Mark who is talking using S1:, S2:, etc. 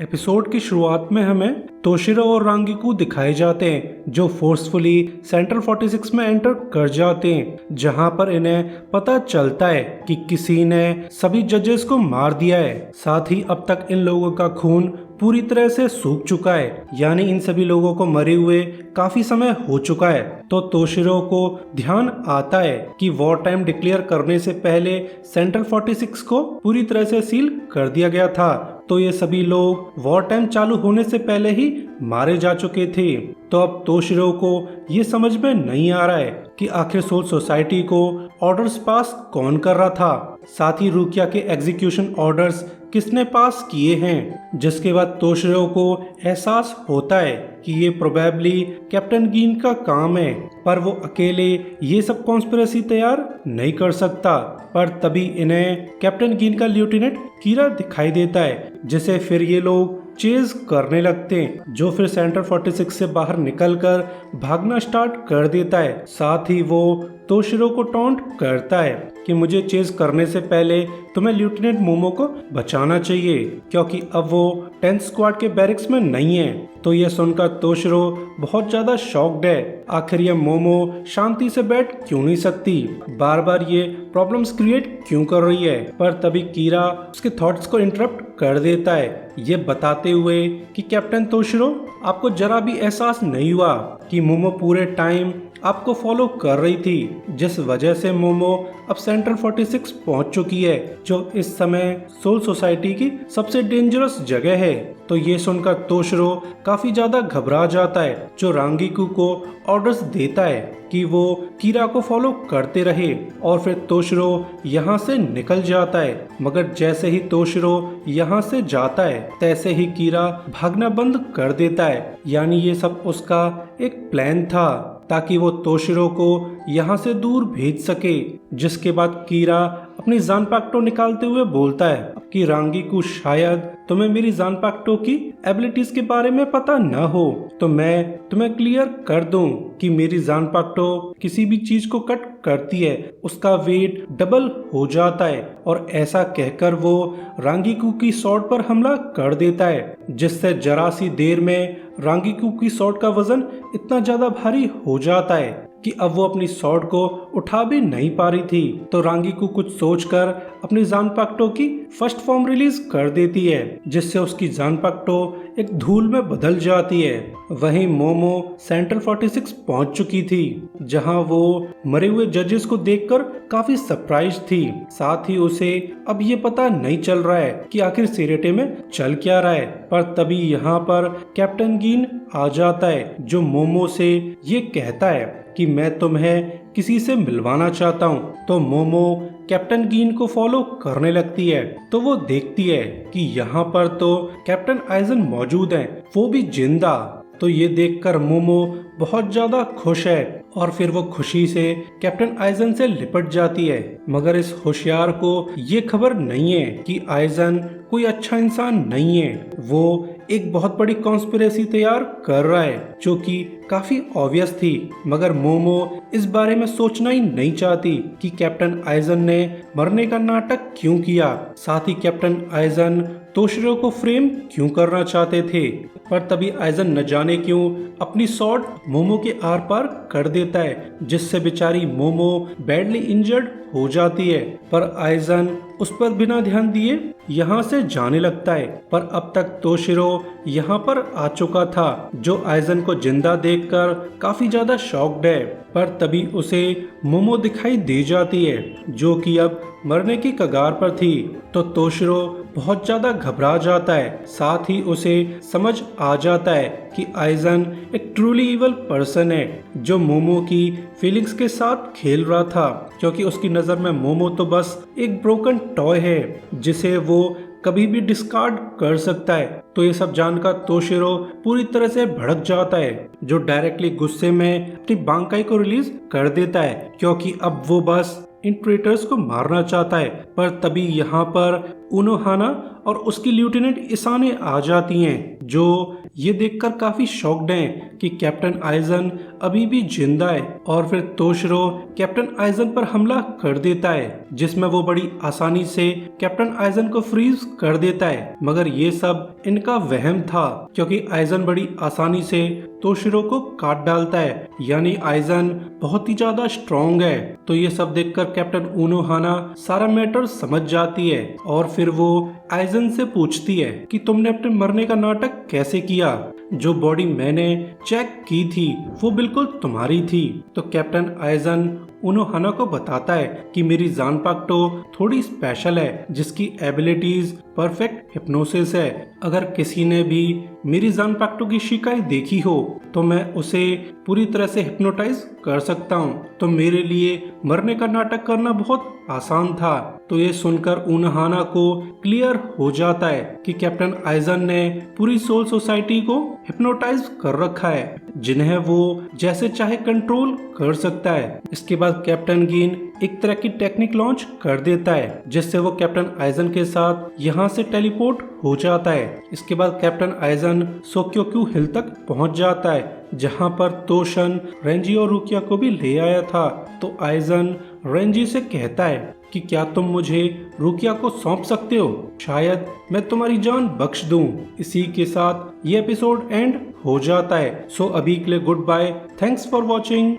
S1: Episode की शुरुआत में हमें तोशिरो और रांगिकू दिखाए जाते हैं जो फोर्सफुली सेंट्रल 46 में एंटर कर जाते हैं, जहां पर इन्हें पता चलता है कि किसी ने सभी जजेस को मार दिया है। साथ ही अब तक इन लोगों का खून पूरी तरह से सूख चुका है, यानी इन सभी लोगों को मरे हुए काफी समय हो चुका है। तो तोशिरो को ध्यान आता है कि वॉर टाइम डिक्लेयर करने से पहले सेंट्रल 46 को पूरी तरह से सील कर दिया गया था, तो ये सभी लोग वॉर टाइम चालू होने से पहले ही मारे जा चुके थे। तो अब तोशिरो को ये समझ में नहीं आ रहा है कि आखिर सोल सोसाइटी को ऑर्डर्स पास कौन कर रहा था, साथ ही रुकिया के एग्जीक्यूशन ऑर्डर्स किसने पास किए हैं। जिसके बाद तोशिरो को एहसास होता है कि ये प्रोबेबली कैप्टन गीन का काम है, पर वो अकेले ये सब कॉन्स्पिरेसी तैयार नहीं कर सकता। पर तभी इन्हें कैप्टन गीन का लेफ्टिनेंट कीरा दिखाई देता है, जिसे फिर ये लोग चेज करने लगते हैं, जो फिर सेंटर 46 से बाहर निकलकर भागना स्टार्ट कर देता है। साथ ही वो तोशिरो को टॉन्ट करता है कि मुझे चेज करने से पहले तुम्हें लेफ्टिनेंट मोमो को बचाना चाहिए, क्योंकि अब वो 10th स्क्वाड के बैरिक्स में नहीं है। तो यह सुनकर तोशिरो बहुत ज्यादा शॉक्ड है। आखिर ये मोमो शांति से बैठ क्यों नहीं सकती, बार बार ये प्रॉब्लम्स क्रिएट क्यों कर रही है। पर तभी कीरा उसके थॉट्स को इंटरप्ट कर देता है, ये बताते हुए कि कैप्टन तोशिरो, आपको जरा भी एहसास नहीं हुआ कि मोमो पूरे टाइम आपको फॉलो कर रही थी, जिस वजह से मोमो अब सेंट्रल 46 पहुंच चुकी है, जो इस समय सोल सोसाइटी की सबसे डेंजरस जगह है। तो ये सुनकर तोशिरो काफी ज्यादा घबरा जाता है, जो रांगिकू को ऑर्डर्स देता है कि वो कीरा को फॉलो करते रहे, और फिर तोशिरो यहाँ से निकल जाता है। मगर जैसे ही तोशिरो यहाँ से जाता है, तैसे ही कीरा भागना बंद कर देता है, यानी ये सब उसका एक प्लान था ताकि वो तोशिरो को यहाँ से दूर भेज सके। जिसके बाद कीरा अपनी जानपाक्टो निकालते हुए बोलता है कि रांगिकू, शायद तुम्हें मेरी जानपाक्टो की एबिलिटीज के बारे में पता न हो, तो मैं तुम्हें क्लियर कर दूं कि मेरी जानपाक्टो किसी भी चीज को कट करती है, उसका वेट डबल हो जाता है। और ऐसा कहकर वो रांगिकू की स्वॉर्ड पर हमला कर देता है, जिससे जरा सी देर में रांगिकू की स्वॉर्ड का वजन इतना ज्यादा भारी हो जाता है कि अब वो अपनी स्वॉर्ड को उठा भी नहीं पा रही थी। तो रांगिकू कुछ सोचकर अपनी जानपाक्टो की फर्स्ट फॉर्म रिलीज कर देती है, जिससे उसकी जानपाक्टो एक धूल में बदल जाती है। वहीं मोमो सेंट्रल 46 पहुंच चुकी थी, जहां वो मरे हुए जजेस को देखकर काफी सरप्राइज थी। साथ ही उसे अब ये पता नहीं चल रहा है कि आखिर सिरेटे में चल क्या रहा है। पर तभी यहाँ पर कैप्टन गीन आ जाता है, जो मोमो से ये कहता है कि मैं तुम्हें किसी से मिलवाना चाहता हूँ। तो मोमो कैप्टन गीन को फॉलो करने लगती है, तो वो देखती है कि यहाँ पर तो कैप्टन आइजन मौजूद हैं, वो भी जिंदा। तो ये देखकर मोमो बहुत ज्यादा खुश है, और फिर वो खुशी से कैप्टन आइजन से लिपट जाती है। मगर इस होशियार को ये खबर नहीं है कि आइजन कोई अच्छा इंसान नहीं है, वो एक बहुत बड़ी कॉन्स्पिरेसी तैयार कर रहा है, जो कि काफी ऑब्वियस थी। मगर मोमो इस बारे में सोचना ही नहीं चाहती कि कैप्टन आइजन ने मरने का नाटक क्यों किया, साथ ही कैप्टन आइजन तोशिरो को फ्रेम क्यों करना चाहते थे। पर तभी आइजन न जाने क्यों अपनी स्वॉर्ड मोमो के आर पार कर देता है, जिससे बेचारी मोमो बैडली इंजर्ड हो जाती है। पर आइजन उस पर बिना ध्यान दिए यहाँ से जाने लगता है। पर अब तक तोशिरो यहाँ पर आ चुका था, जो आइजन को जिंदा देखकर काफी ज्यादा शॉक्ड है। पर तभी उसे मोमो दिखाई दे जाती है, जो कि अब मरने की कगार पर थी। तो तोशिरो बहुत ज्यादा घबरा जाता है, साथ ही उसे समझ आ जाता है कि आइजन एक ट्रूली इवल पर्सन है, जो मोमो की फीलिंग्स के साथ खेल रहा था, क्योंकि उसकी नजर में मोमो तो बस एक ब्रोकन टॉय है, जिसे वो कभी भी डिस्कार्ड कर सकता है। तो ये सब जानकर तोशिरो पूरी तरह से भड़क जाता है, जो डायरेक्टली गुस्से में अपनी बांकाई को रिलीज कर देता है, क्योंकि अब वो बस इन ट्रेटर्स को मारना चाहता है। पर तभी यहाँ पर उनोहाना और उसकी लेफ्टिनेंट इसाने आ जाती हैं, जो ये देखकर काफी शॉक्ड हैं कि कैप्टन आइजन अभी भी जिंदा है। और फिर तोशिरो कैप्टन आइजन पर हमला कर देता है, जिसमें वो बड़ी आसानी से कैप्टन आइजन को फ्रीज कर देता है। मगर ये सब इनका वहम था, क्योंकि आइजन बड़ी आसानी से तोशिरो को काट डालता है, यानी आइजन बहुत ही ज्यादा स्ट्रॉन्ग है। तो ये सब देखकर कैप्टन उनोहाना सारा मैटर समझ जाती है और फिर वो आइजन से पूछती है कि तुमने अपने मरने का नाटक कैसे किया? जो बॉडी मैंने चेक की थी वो बिल्कुल तुम्हारी थी। तो कैप्टन आइजन उनोहाना को बताता है कि मेरी जानपाक्टो थोड़ी स्पेशल है, जिसकी एबिलिटीज परफेक्ट हिप्नोसिस है। अगर किसी ने भी मेरी जानपाक्टो की शिकायत देखी हो तो मैं उसे पूरी तरह से हिप्नोटाइज कर सकता हूँ। तो मेरे लिए मरने का नाटक करना बहुत आसान था। तो ये सुनकर उनहाना को क्लियर हो जाता है कि कैप्टन आइजन ने पूरी सोल सोसाइटी को हिप्नोटाइज कर रखा है, जिन्हें वो जैसे चाहे कंट्रोल कर सकता है। इसके बाद कैप्टन गीन एक तरह की टेक्निक लॉन्च कर देता है, जिससे वो कैप्टन आइजन के साथ यहाँ से टेलीपोर्ट हो जाता है। इसके बाद कैप्टन आइजन सोक्योक्यू हिल तक पहुँच जाता है, जहाँ पर तोशन रेंजी और रुकिया को भी ले आया था। तो आइजन रेंजी से कहता है कि क्या तुम मुझे रुकिया को सौंप सकते हो? शायद मैं तुम्हारी जान बख्श दूं। इसी के साथ ये एपिसोड एंड हो जाता है। सो अभी के लिए goodbye, thanks for watching.